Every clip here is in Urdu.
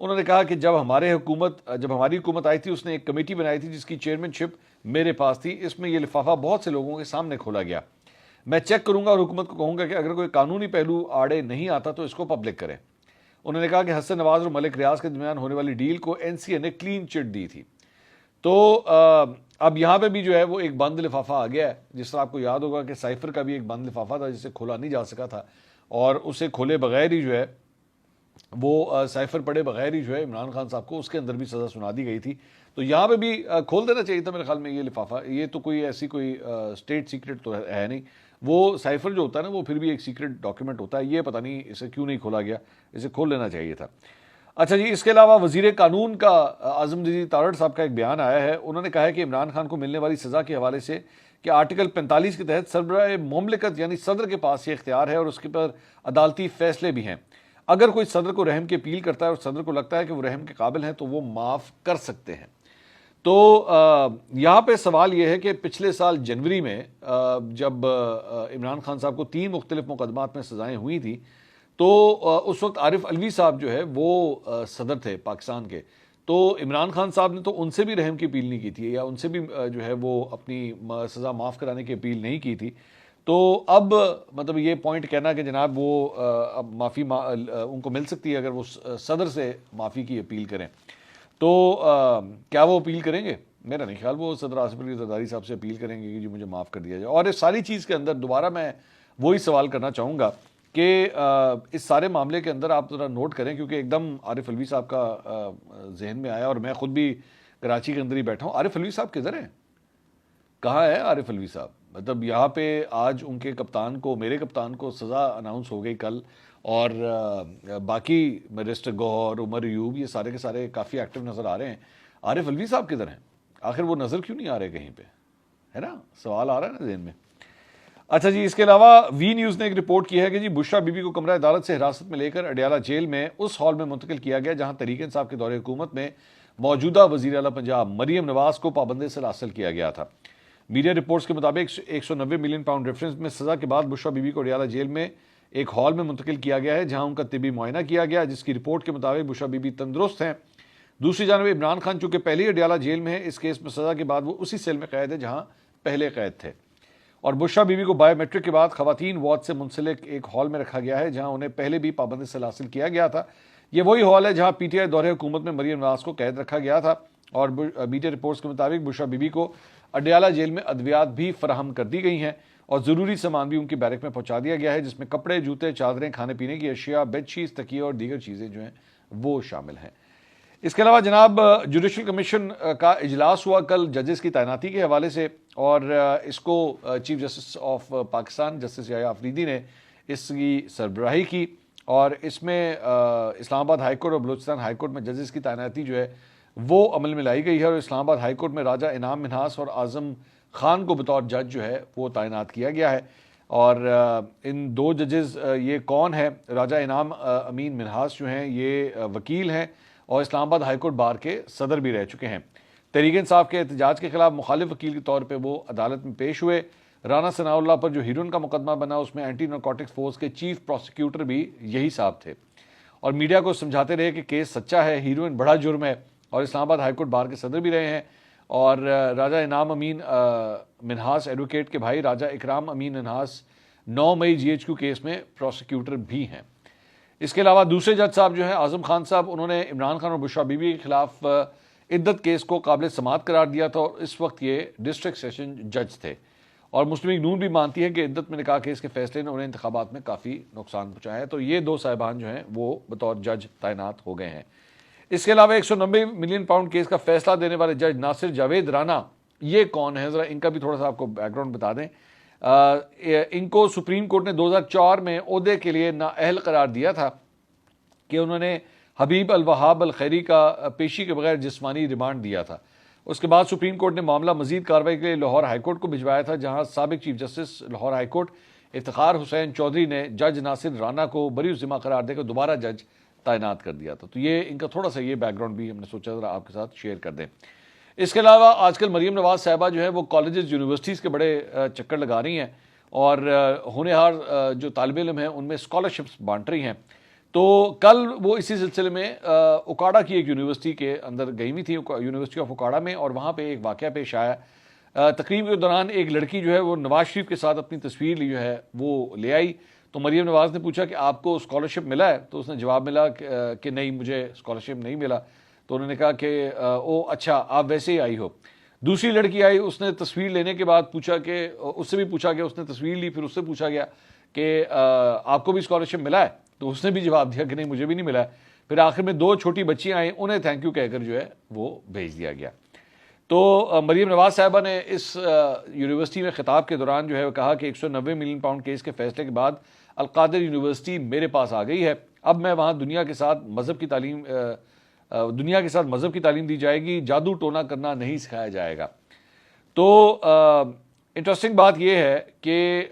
انہوں نے کہا کہ جب ہماری حکومت آئی تھی اس نے ایک کمیٹی بنائی تھی جس کی چیئرمین شپ میرے پاس تھی. اس میں یہ لفافہ بہت سے لوگوں کے سامنے کھولا گیا. میں چیک کروں گا اور حکومت کو کہوں گا کہ اگر کوئی قانونی پہلو آڑے نہیں آتا تو اس کو پبلک کریں. انہوں نے کہا کہ حسن نواز اور ملک ریاض کے درمیان ہونے والی ڈیل کو این سی اے نے کلین چٹ دی تھی. تو اب یہاں پہ بھی جو ہے وہ ایک بند لفافہ آ گیا ہے. جس طرح آپ کو یاد ہوگا کہ سائفر کا بھی ایک بند لفافہ تھا جسے کھولا نہیں جا سکا تھا, اور اسے کھولے بغیر ہی جو ہے وہ سائفر پڑے بغیر ہی جو ہے عمران خان صاحب کو اس کے اندر بھی سزا سنا دی گئی تھی. تو یہاں پہ بھی کھول دینا چاہیے تھا میرے خیال میں یہ لفافہ. یہ تو کوئی ایسی کوئی اسٹیٹ سیکرٹ تو ہے نہیں. وہ سائفر جو ہوتا ہے نا وہ پھر بھی ایک سیکرٹ ڈاکیومنٹ ہوتا ہے. یہ پتہ نہیں اسے کیوں نہیں کھولا گیا, اسے کھول لینا چاہیے تھا. اچھا جی, اس کے علاوہ وزیر قانون کا اعظم جدید تارڑ صاحب کا ایک بیان آیا ہے. انہوں نے کہا ہے کہ عمران خان کو ملنے والی سزا کے حوالے سے کہ آرٹیکل 45 کے تحت سربراہ مملکت یعنی صدر کے پاس یہ اختیار ہے اور اس کے پر عدالتی فیصلے بھی ہیں. اگر کوئی صدر کو رحم کی اپیل کرتا ہے اور صدر کو لگتا ہے کہ وہ رحم کے قابل ہیں تو وہ معاف کر سکتے ہیں. تو یہاں پہ سوال یہ ہے کہ پچھلے سال جنوری میں جب عمران خان صاحب کو 3 مختلف مقدمات میں سزائیں ہوئی تھیں تو اس وقت عارف علوی صاحب جو ہے وہ صدر تھے پاکستان کے. تو عمران خان صاحب نے تو ان سے بھی رحم کی اپیل نہیں کی تھی یا ان سے بھی جو ہے وہ اپنی سزا معاف کرانے کی اپیل نہیں کی تھی. تو اب مطلب یہ پوائنٹ کہنا کہ جناب وہ اب معافی ان کو مل سکتی ہے اگر وہ صدر سے معافی کی اپیل کریں, تو کیا وہ اپیل کریں گے؟ میرا نہیں خیال وہ صدر آصف علی زرداری صاحب سے اپیل کریں گے کہ جی مجھے معاف کر دیا جائے. اور اس ساری چیز کے اندر دوبارہ میں وہی سوال کرنا چاہوں گا کہ اس سارے معاملے کے اندر آپ ذرا نوٹ کریں, کیونکہ ایک دم عارف علوی صاحب کا ذہن میں آیا اور میں خود بھی کراچی کے اندر ہی بیٹھا ہوں. عارف علوی صاحب کدھر ہیں؟ کہاں ہے عارف علوی صاحب؟ مطلب یہاں پہ آج ان کے کپتان کو, میرے کپتان کو سزا اناؤنس ہو گئی کل, اور باقی مسٹر گوہر, عمر ایوب, یہ سارے کے سارے کافی ایکٹیو نظر آ رہے ہیں. عارف علوی صاحب کدھر ہیں؟ آخر وہ نظر کیوں نہیں آ رہے کہیں پہ, ہے نا؟ سوال آ رہا ہے نا ذہن میں. اچھا جی, اس کے علاوہ وی نیوز نے ایک رپورٹ کی ہے کہ جی بشرا بی بی کو کمرہ عدالت سے حراست میں لے کر اڈیالہ جیل میں اس ہال میں منتقل کیا گیا جہاں تحریک انصاف کے دور حکومت میں موجودہ وزیر اعلیٰ پنجاب مریم نواز کو پابندی سے حاصل کیا گیا تھا. میڈیا رپورٹس کے مطابق 190 ملین پاؤنڈ ریفرنس میں سزا کے بعد بشرا بی بی کو اڈیالہ جیل میں ایک ہال میں منتقل کیا گیا ہے جہاں ان کا طبی معائنہ کیا گیا, جس کی رپورٹ کے مطابق بشرا بی بی تندرست ہیں. دوسری جانب عمران خان چونکہ پہلے ہی اڈیالہ جیل میں ہے, اس کیس میں سزا کے بعد وہ اسی سیل میں قید ہے جہاں پہلے قید تھے. اور بشرا بی بی کو بایو میٹرک کے بعد خواتین وارڈ سے منسلک ایک ہال میں رکھا گیا ہے جہاں انہیں پہلے بھی پابندی سے حاصل کیا گیا تھا. یہ وہی ہال ہے جہاں پی ٹی آئی دور حکومت میں مریم نواز کو قید رکھا گیا تھا. اور میڈیا رپورٹس کے مطابق بشرا بی بی کو اڈیالہ جیل میں ادویات بھی فراہم کر دی گئی ہیں اور ضروری سامان بھی ان کی بیرک میں پہنچا دیا گیا ہے, جس میں کپڑے, جوتے, چادریں, کھانے پینے کی اشیاء, بیڈ شیٹس, تکیے اور دیگر چیزیں جو ہیں وہ شامل ہیں. اس کے علاوہ جناب جوڈیشل کمیشن کا اجلاس ہوا کل ججز کی تعیناتی کے حوالے سے, اور اس کو chief justice of Pakistan justice Yahya Afridi نے اس کی سربراہی کی, اور اس میں اسلام آباد ہائی کورٹ اور بلوچستان ہائی کورٹ میں ججز کی تعیناتی جو ہے وہ عمل میں لائی گئی ہے. اور اسلام آباد ہائی کورٹ میں راجہ انعام منہاس اور اعظم خان کو بطور جج جو ہے وہ تعینات کیا گیا ہے. اور ان 2 ججز یہ کون ہے؟ راجہ انعام امین منہاس جو ہیں یہ وکیل ہیں اور اسلام آباد ہائی کورٹ بار کے صدر بھی رہ چکے ہیں. تحریک انصاف کے احتجاج کے خلاف مخالف وکیل کے طور پہ وہ عدالت میں پیش ہوئے. رانا ثناء اللہ پر جو ہیروئن کا مقدمہ بنا اس میں اینٹی نارکوٹکس فورس کے چیف پروسیکیوٹر بھی یہی صاحب تھے, اور میڈیا کو سمجھاتے رہے کہ کیس سچا ہے, ہیروئن بڑا جرم ہے, اور اسلام آباد ہائی کورٹ بار کے صدر بھی رہے ہیں. اور راجہ انعام امین منہاس ایڈوکیٹ کے بھائی راجہ اکرام امین منہاس 9 مئی جی ایچ کیو کیس میں پروسیکیوٹر بھی ہیں. اس کے علاوہ دوسرے جج صاحب جو ہیں اعظم خان صاحب, انہوں نے عمران خان اور بشرا بی بی کے خلاف عدت کیس کو قابل سماعت قرار دیا تھا, اور اس وقت یہ ڈسٹرکٹ سیشن جج تھے. اور مسلم لیگ نون بھی مانتی ہے کہ عدت میں نکاح کیس کے فیصلے نے انہیں انتخابات میں کافی نقصان پہنچایا ہے. تو یہ 2 صاحبان جو ہیں وہ بطور جج تعینات ہو گئے ہیں. اس کے علاوہ 190 ملین پاؤنڈ کیس کا فیصلہ دینے والے جج ناصر جاوید رانا یہ کون ہے؟ ذرا ان کا بھی تھوڑا سا آپ کو بیک گراؤنڈ بتا دیں. ان کو سپریم کورٹ نے 2004 میں عہدے کے لیے نااہل قرار دیا تھا کہ انہوں نے حبیب الوہاب الخیری کا پیشی کے بغیر جسمانی ریمانڈ دیا تھا. اس کے بعد سپریم کورٹ نے معاملہ مزید کارروائی کے لیے لاہور ہائی کورٹ کو بھجوایا تھا, جہاں سابق chief justice Lahore high court Iftikhar Hussain Chaudhry نے جج ناصر رانا کو بری الذمہ قرار دے کر دوبارہ جج تعینات کر دیا تھا. تو یہ ان کا تھوڑا سا یہ بیک گراؤنڈ بھی ہم نے سوچا ذرا آپ کے ساتھ شیئر کر دیں. اس کے علاوہ آج کل مریم نواز صاحبہ جو ہے وہ کالجز یونیورسٹیز کے بڑے چکر لگا رہی ہیں, اور ہونہار جو طالب علم ہیں ان میں اسکالرشپس بانٹ رہی ہیں. تو کل وہ اسی سلسلے میں اوکاڑا کی ایک یونیورسٹی کے اندر گئی ہوئی تھی، یونیورسٹی آف اوکاڑا میں، اور وہاں پہ ایک واقعہ پیش آیا۔ تقریب کے دوران ایک لڑکی جو ہے وہ نواز شریف کے ساتھ اپنی تصویر لی جو ہے وہ لے آئی، تو مریم نواز نے پوچھا کہ آپ کو اسکالرشپ ملا ہے؟ تو اس نے جواب ملا کہ نہیں، مجھے اسکالرشپ نہیں ملا۔ تو انہوں نے کہا کہ او اچھا، آپ ویسے ہی آئی ہو۔ دوسری لڑکی آئی، اس نے تصویر لینے کے بعد پوچھا کہ اس سے بھی پوچھا گیا، اس نے تصویر لی، پھر اس سے پوچھا گیا کہ آپ کو بھی اسکالرشپ ملا ہے؟ تو اس نے بھی جواب دیا کہ نہیں، مجھے بھی نہیں ملا ہے۔ پھر آخر میں دو چھوٹی بچیاں آئیں، انہیں تھینک یو کہہ کر جو ہے وہ بھیج دیا گیا۔ تو مریم نواز صاحبہ نے اس یونیورسٹی میں خطاب کے دوران جو ہے کہا کہ 190 ملین پاؤنڈ کیس کے فیصلے کے بعد القادر یونیورسٹی میرے پاس آ گئی ہے، اب میں وہاں دنیا کے ساتھ مذہب کی تعلیم دی جائے گی، جادو ٹونا کرنا نہیں سکھایا جائے گا۔ تو انٹرسٹنگ بات یہ ہے کہ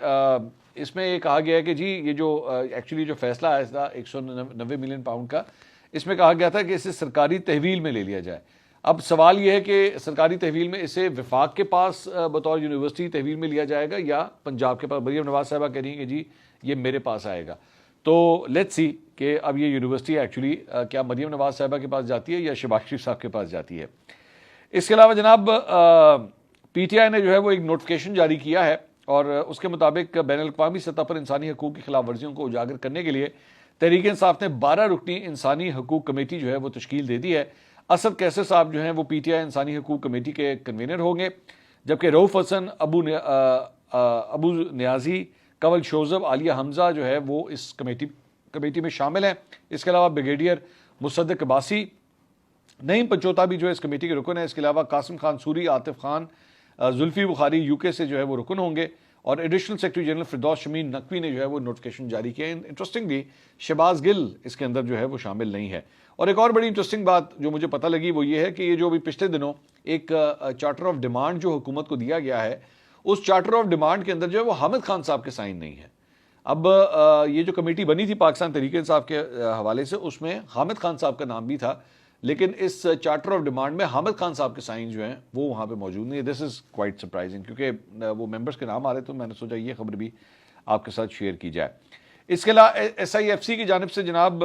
اس میں یہ کہا گیا ہے کہ جی یہ جو ایکچولی جو فیصلہ آیا تھا 190 ملین پاؤنڈ کا، اس میں کہا گیا تھا کہ اسے سرکاری تحویل میں لے لیا جائے۔ اب سوال یہ ہے کہ سرکاری تحویل میں اسے وفاق کے پاس بطور یونیورسٹی تحویل میں لیا جائے گا یا پنجاب کے پاس؟ مریم نواز صاحبہ کہہ رہی ہیں کہ جی یہ میرے پاس آئے گا۔ تو لیٹس سی کہ اب یہ یونیورسٹی ایکچولی کیا مریم نواز صاحبہ کے پاس جاتی ہے یا شہباز شریف صاحب کے پاس جاتی ہے۔ اس کے علاوہ جناب پی ٹی آئی نے جو ہے وہ ایک نوٹیفکیشن جاری کیا ہے، اور اس کے مطابق بین الاقوامی سطح پر انسانی حقوق کی خلاف ورزیوں کو اجاگر کرنے کے لیے تحریک انصاف نے 12 رکنی انسانی حقوق کمیٹی جو ہے وہ تشکیل دے دی ہے۔ اسد کیسر صاحب جو ہیں وہ پی ٹی آئی انسانی حقوق کمیٹی کے کنوینر ہوں گے، جبکہ رؤف حسن، ابو نیازی، کنول شوذب، عالیہ حمزہ جو ہے وہ اس کمیٹی میں شامل ہیں۔ اس کے علاوہ بریگیڈیئر مصدق عباسی، نعیم پنچوتا بھی جو ہے اس کمیٹی کے رکن ہے۔ اس کے علاوہ قاسم خان سوری، عاطف خان، زلفی بخاری یو کے سے جو ہے وہ رکن ہوں گے، اور additional secretary general Firdous Shamim Naqvi نے جو ہے وہ نوٹیفکیشن جاری کیا ہے۔ انٹرسٹنگلی شہباز گل اس کے اندر جو ہے وہ شامل نہیں ہے۔ اور ایک اور بڑی انٹرسٹنگ بات جو مجھے پتہ لگی وہ یہ ہے کہ یہ جو بھی پچھلے دنوں ایک چارٹر آف ڈیمانڈ جو حکومت کو دیا گیا ہے، اس چارٹر آف ڈیمانڈ کے اندر جو ہے وہ حامد خان صاحب کے سائن نہیں ہے۔ اب یہ جو کمیٹی بنی تھی پاکستان تحریک انصاف کے حوالے سے، اس میں حامد خان صاحب کا نام بھی تھا، لیکن اس چارٹر آف ڈیمانڈ میں حامد خان صاحب کے سائن جو ہیں وہ وہاں پہ موجود نہیں ہے۔ دس از کوائٹ سرپرائزنگ، کیونکہ وہ ممبرس کے نام آ رہے تو میں نے سوچا یہ خبر بھی آپ کے ساتھ شیئر کی جائے۔ اس کے علاوہ ایس آئی ایف سی کی جانب سے جناب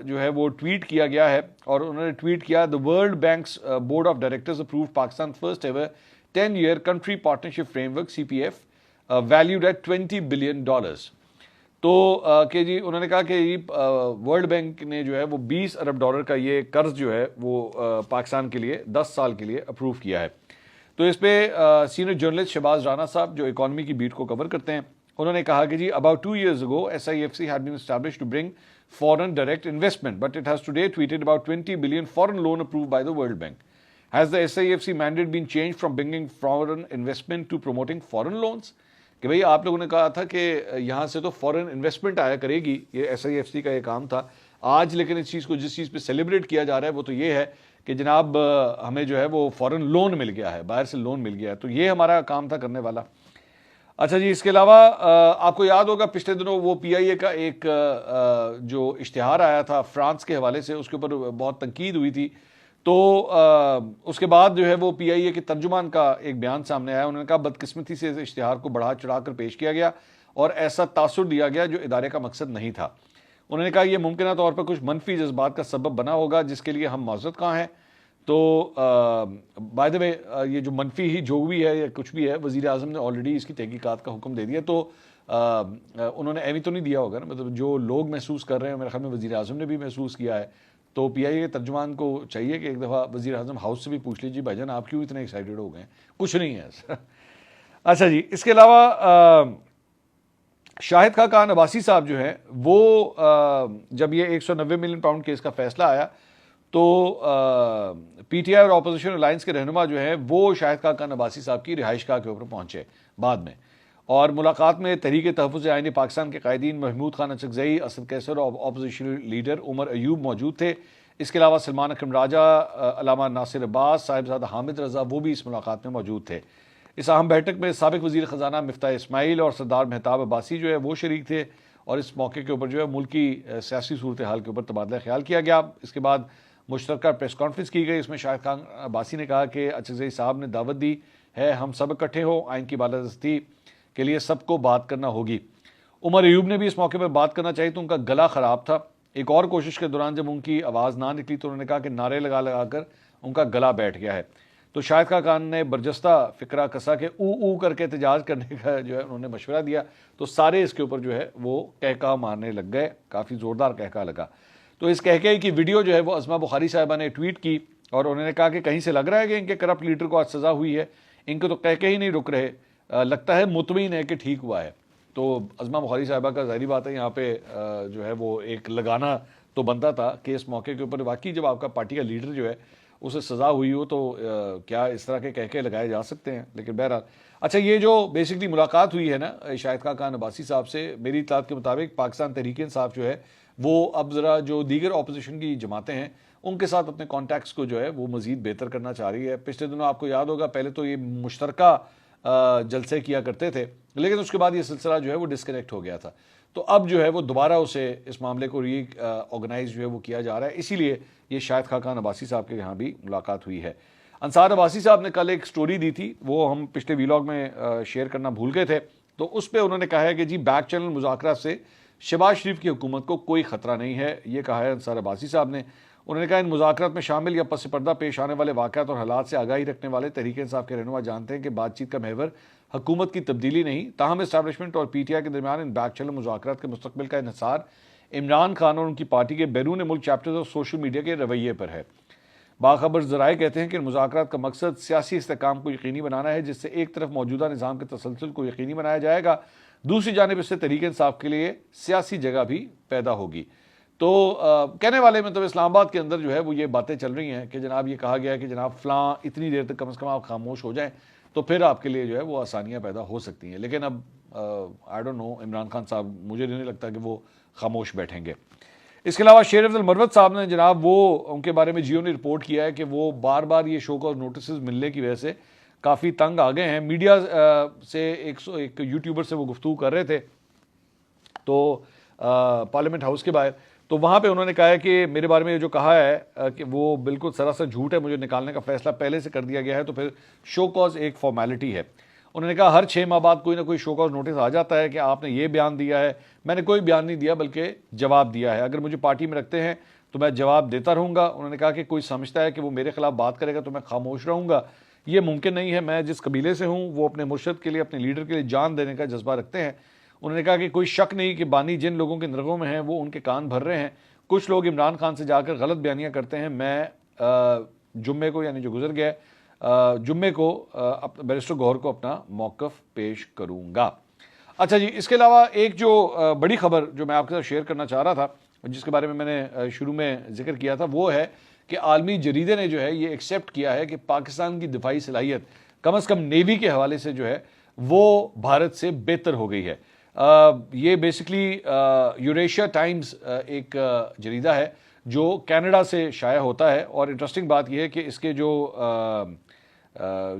جو ہے وہ ٹویٹ کیا گیا ہے، اور انہوں نے ٹویٹ کیا The World Bank's Board of Directors approved Pakistan's first ever 10-year country partnership framework CPF valued at $20 billion۔ تو کہ جی انہوں نے کہا کہ ورلڈ بینک نے جو ہے وہ $20 ارب کا یہ قرض جو ہے وہ پاکستان کے لیے 10 سال کے لیے اپروو کیا ہے۔ تو اس پہ سینئر جرنلسٹ شہباز رانا صاحب جو اکانومی کی بیٹ کو کور کرتے ہیں، انہوں نے کہا کہ جی about 2 years ago SIFC had been established to bring foreign direct investment, but it has today tweeted about 20 billion foreign loan approved by the World Bank. Has the SIFC mandate been changed from bringing foreign investment to promoting foreign loans؟ کہ بھئی آپ لوگوں نے کہا تھا کہ یہاں سے تو فورن انویسٹمنٹ آیا کرے گی، یہ ایس آئی ایف سی کا یہ کام تھا آج، لیکن اس چیز کو جس چیز پہ سیلیبریٹ کیا جا رہا ہے وہ تو یہ ہے کہ جناب ہمیں جو ہے وہ فورن لون مل گیا ہے، باہر سے لون مل گیا ہے، تو یہ ہمارا کام تھا کرنے والا۔ اچھا جی، اس کے علاوہ آپ کو یاد ہوگا پچھلے دنوں وہ پی آئی اے کا ایک جو اشتہار آیا تھا فرانس کے حوالے سے، اس کے اوپر بہت تنقید ہوئی تھی، تو اس کے بعد جو ہے وہ پی آئی اے کے ترجمان کا ایک بیان سامنے آیا۔ انہوں نے کہا بدقسمتی سے اس اشتہار کو بڑھا چڑھا کر پیش کیا گیا اور ایسا تاثر دیا گیا جو ادارے کا مقصد نہیں تھا۔ انہوں نے کہا یہ ممکنہ طور پر کچھ منفی جذبات کا سبب بنا ہوگا جس کے لیے ہم معذرت خواہ ہیں۔ تو بائی دا وے یہ جو منفی ہی جو بھی ہے یا کچھ بھی ہے، وزیر اعظم نے آلریڈی اس کی تحقیقات کا حکم دے دیا، تو انہوں نے ایویں تو نہیں دیا ہوگا نا، مطلب جو لوگ محسوس کر رہے ہیں میرے خیال میں وزیر اعظم نے بھی محسوس کیا ہے، تو پی آئی اے کے ترجمان کو چاہیے کہ ایک دفعہ وزیر اعظم ہاؤس سے بھی پوچھ لیجیے بھائی جان آپ کیوں اتنے ایکسائٹیڈ ہو گئے ہیں، کچھ نہیں ہے۔ اچھا جی، اس کے علاوہ شاہد خاقان عباسی صاحب جو ہیں وہ جب یہ 190 ملین پاؤنڈ کیس کا فیصلہ آیا تو پی ٹی آئی اور اپوزیشن الائنس کے رہنما جو ہیں وہ شاہد خاقان عباسی صاحب کی رہائش گاہ کے اوپر پہنچے بعد میں، اور ملاقات میں تحریک تحفظ آئین پاکستان کے قائدین محمود خان اچکزئی، اسد کیسر اور اپوزیشن لیڈر عمر ایوب موجود تھے۔ اس کے علاوہ سلمان اکرم راجہ، علامہ ناصر عباس، صاحبزادہ حامد رضا وہ بھی اس ملاقات میں موجود تھے۔ اس اہم بیٹھک میں سابق وزیر خزانہ مفتاح اسماعیل اور سردار مہتاب عباسی جو ہے وہ شریک تھے، اور اس موقع کے اوپر جو ہے ملکی سیاسی صورتحال کے اوپر تبادلہ خیال کیا گیا۔ اس کے بعد مشترکہ پریس کانفرنس کی گئی، اس میں شاہد خان عباسی نے کہا کہ اچکزئی صاحب نے دعوت دی ہے ہم سب اکٹھے ہوں، آئین کی بالادستی کے لیے سب کو بات کرنا ہوگی۔ عمر ایوب نے بھی اس موقع پر بات کرنا چاہی تو ان کا گلا خراب تھا، ایک اور کوشش کے دوران جب ان کی آواز نہ نکلی تو انہوں نے کہا کہ نعرے لگا لگا کر ان کا گلا بیٹھ گیا ہے. تو شاہد خاقان نے برجستہ فکرہ کسا کہ او کر کے احتجاج کرنے کا جو ہے انہوں نے مشورہ دیا. تو سارے اس کے اوپر جو ہے وہ کہکا مارنے لگ گئے, کافی زوردار کہکا لگا. تو اس کہکے کی ویڈیو جو ہے وہ عظمیٰ بخاری صاحبہ نے ٹویٹ کی اور انہوں نے کہا کہ کہیں سے لگ رہا ہے کہ ان کے کرپٹ لیڈر کو آج سزا ہوئی ہے, ان کے تو کہکے ہی نہیں رک رہے, لگتا ہے مطمئن ہے کہ ٹھیک ہوا ہے. تو عظمیٰ بخاری صاحبہ کا ظاہری بات ہے یہاں پہ جو ہے وہ ایک لگانا تو بنتا تھا کہ اس موقع کے اوپر واقعی جب آپ کا پارٹی کا لیڈر جو ہے اسے سزا ہوئی ہو تو کیا اس طرح کے کہکے لگائے جا سکتے ہیں. لیکن بہرحال اچھا, یہ جو بیسکلی ملاقات ہوئی ہے نا شاہد خاقان عباسی صاحب سے, میری اطلاعات کے مطابق پاکستان تحریک انصاف جو ہے وہ اب ذرا جو دیگر اپوزیشن کی جماعتیں ہیں ان کے ساتھ اپنے کانٹیکٹس کو جو ہے وہ مزید بہتر کرنا چاہ رہی ہے. پچھلے دنوں آپ کو یاد ہوگا پہلے تو یہ مشترکہ جلسے کیا کرتے تھے, لیکن اس کے بعد یہ سلسلہ جو ہے وہ ڈسکنیکٹ ہو گیا تھا. تو اب جو ہے وہ دوبارہ اسے اس معاملے کو ری آرگنائز جو ہے وہ کیا جا رہا ہے. اسی لیے یہ شاہد خاقان عباسی صاحب کے یہاں بھی ملاقات ہوئی ہے. انصار عباسی صاحب نے کل ایک سٹوری دی تھی, وہ ہم پچھلے ویلاگ میں شیئر کرنا بھول گئے تھے. تو اس پہ انہوں نے کہا ہے کہ جی بیک چینل مذاکرات سے شہباز شریف کی حکومت کو کوئی خطرہ نہیں ہے. یہ کہا ہے انصار عباسی صاحب نے. انہوں نے کہا ان مذاکرات میں شامل یا پس پردہ پیش آنے والے واقعات اور حالات سے آگاہی رکھنے والے تحریک انصاف کے رہنما جانتے ہیں کہ بات چیت کا محور حکومت کی تبدیلی نہیں, تاہم اسٹیبلشمنٹ اور پی ٹی آئی کے درمیان ان بیک چینل مذاکرات کے مستقبل کا انحصار عمران خان اور ان کی پارٹی کے بیرون ملک چیپٹرز اور سوشل میڈیا کے رویے پر ہے. باخبر ذرائع کہتے ہیں کہ ان مذاکرات کا مقصد سیاسی استحکام کو یقینی بنانا ہے, جس سے ایک طرف موجودہ نظام کے تسلسل کو یقینی بنایا جائے گا, دوسری جانب اس سے تحریک انصاف کے لیے سیاسی جگہ بھی پیدا ہوگی. تو کہنے والے مطلب اسلام آباد کے اندر جو ہے وہ یہ باتیں چل رہی ہیں کہ جناب یہ کہا گیا ہے کہ جناب فلاں اتنی دیر تک کم از کم آپ خاموش ہو جائیں تو پھر آپ کے لیے جو ہے وہ آسانیاں پیدا ہو سکتی ہیں. لیکن اب I don't know, Imran Khan صاحب مجھے نہیں لگتا کہ وہ خاموش بیٹھیں گے. اس کے علاوہ شیر افضل مروت صاحب نے جناب وہ ان کے بارے میں جیو نے رپورٹ کیا ہے کہ وہ بار بار یہ شو کاز نوٹسز ملنے کی وجہ سے کافی تنگ آ گئے ہیں. میڈیا سے ایک یوٹیوبر سے وہ گفتگو کر رہے تھے تو پارلیمنٹ ہاؤس کے باہر, تو وہاں پہ انہوں نے کہا ہے کہ میرے بارے میں جو کہا ہے کہ وہ بالکل سراسر جھوٹ ہے, مجھے نکالنے کا فیصلہ پہلے سے کر دیا گیا ہے, تو پھر شو کاز ایک فارمیلٹی ہے. انہوں نے کہا ہر 6 ماہ بعد کوئی نہ کوئی شو کاز نوٹس آ جاتا ہے کہ آپ نے یہ بیان دیا ہے. میں نے کوئی بیان نہیں دیا بلکہ جواب دیا ہے, اگر مجھے پارٹی میں رکھتے ہیں تو میں جواب دیتا رہوں گا. انہوں نے کہا کہ کوئی سمجھتا ہے کہ وہ میرے خلاف بات کرے گا تو میں خاموش رہوں گا, یہ ممکن نہیں ہے. میں جس قبیلے سے ہوں وہ اپنے مرشد کے لیے, اپنے لیڈر کے لیے جان دینے کا جذبہ رکھتے ہیں. انہوں نے کہا کہ کوئی شک نہیں کہ بانی جن لوگوں کے نرغوں میں ہیں وہ ان کے کان بھر رہے ہیں. کچھ لوگ عمران خان سے جا کر غلط بیانیاں کرتے ہیں. میں جمعے کو یعنی جو گزر گیا جمعے کو بیرسٹر گوہر کو اپنا موقف پیش کروں گا. اچھا جی, اس کے علاوہ ایک جو بڑی خبر جو میں آپ کے ساتھ شیئر کرنا چاہ رہا تھا, جس کے بارے میں نے شروع میں ذکر کیا تھا, وہ ہے کہ عالمی جریدے نے جو ہے یہ ایکسیپٹ کیا ہے کہ پاکستان کی دفاعی صلاحیت کم از کم نیوی کے حوالے سے جو ہے وہ بھارت سے بہتر ہو گئی ہے. یہ بیسکلی یوریشیا ٹائمز ایک جریدہ ہے جو کینیڈا سے شائع ہوتا ہے, اور انٹرسٹنگ بات یہ ہے کہ اس کے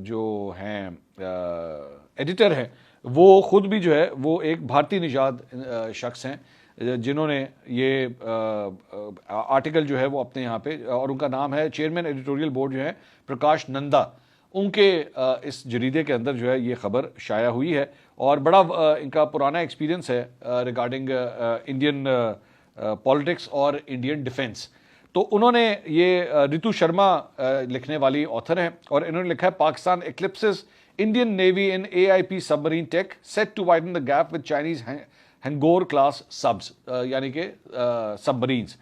جو ہیں ایڈیٹر ہیں وہ خود بھی جو ہے وہ ایک بھارتی نژاد شخص ہیں جنہوں نے یہ آرٹیکل جو ہے وہ اپنے یہاں پہ, اور ان کا نام ہے چیئرمین ایڈیٹوریل بورڈ جو ہے پرکاش نندا. ان کے اس جریدے کے اندر جو ہے یہ خبر شائع ہوئی ہے, اور بڑا ان کا پرانا ایکسپیرینس ہے ریگارڈنگ انڈین پالیٹکس اور انڈین ڈیفنس. تو انہوں نے یہ ریتو شرما لکھنے والی آتھر ہیں, اور انہوں نے لکھا ہے Pakistan eclipses Indian navy in A I P submarine tech set to widen the gap with Chinese Hangor class subs, یعنی کہ سب مرینز.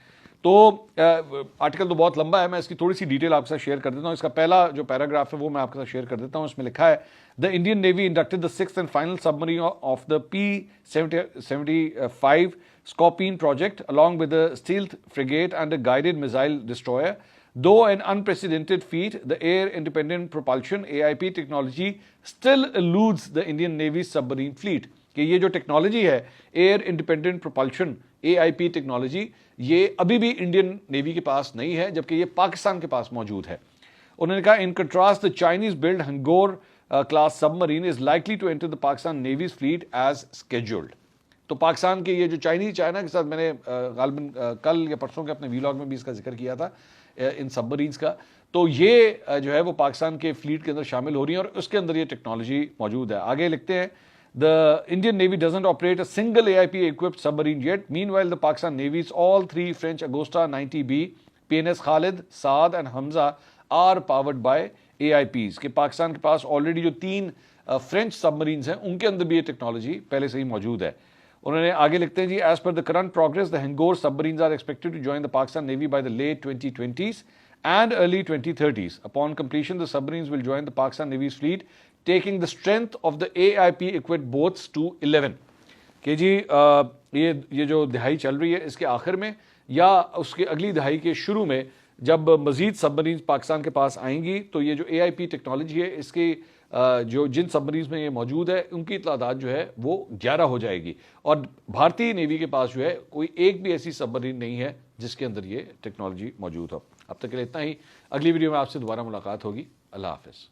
تو آرٹیکل تو بہت لمبا ہے, میں اس کی تھوڑی سی ڈیٹیل آپ کے ساتھ شیئر کر دیتا ہوں. اس کا پہلا جو پیراگراف ہے وہ میں آپ کے ساتھ شیئر کر دیتا ہوں. اس میں لکھا ہے the Indian navy inducted the 6th and final submarine of the P-75 Scorpion project along with a stealth frigate and a guided missile destroyer. Though an unprecedented feat, the air independent propulsion AIP technology still eludes the Indian Navy's submarine fleet. کہ یہ جو ٹیکنالوجی ہے air independent propulsion AIP technology, یہ ابھی بھی انڈین نیوی کے پاس نہیں ہے, جبکہ یہ پاکستان کے پاس موجود ہے. انہوں نے کہا in contrast the Chinese built Hangor class submarine is likely to enter the Pakistan Navy's fleet as scheduled. تو پاکستان کے یہ جو چائنا کے ساتھ میں نے غالباً کل یا پرسوں کے اپنے ویلاگ میں بھی اس کا ذکر کیا تھا ان سب مرینز کا, تو یہ جو ہے وہ پاکستان کے فلیٹ کے اندر شامل ہو رہی ہیں اور اس کے اندر یہ ٹیکنالوجی موجود ہے. آگے لکھتے ہیں The Indian Navy doesn't operate a single AIP-equipped submarine yet. Meanwhile, the Pakistan Navy's all three French Agosta 90B, PNS Khalid, Saad and Hamza are powered by AIPs. کہ پاکستان کے پاس آلریڈی جو 3 فرینچ سبمرینز ہیں ان کے اندر بھی یہ ٹیکنالوجی پہلے سے ہی موجود ہے. انہوں نے آگے لکھتے ہیں جی as per the current progress the Hangor submarines are expected to join the Pakistan navy by the late 2020s and early 2030s. Upon completion, the submarines will join the Pakistan Navy's fleet, taking the strength of the AIP-equipped boats to 11. کہ جی یہ جو دہائی چل رہی ہے اس کے آخر میں یا اس کے اگلی دہائی کے شروع میں جب مزید سبمرینز پاکستان کے پاس آئیں گی تو یہ جو AIP ٹیکنالوجی ہے اس کی جو جن سبمرینز میں یہ موجود ہے ان کی تعداد جو ہے وہ 11 ہو جائے گی. اور بھارتی نیوی کے پاس جو ہے کوئی ایک بھی ایسی سبمرین نہیں ہے جس کے اندر یہ ٹیکنالوجی موجود ہو. اب تک کے لیے اتنا ہی. اگلی ویڈیو میں آپ سے دوبارہ ملاقات ہوگی. اللہ حافظ.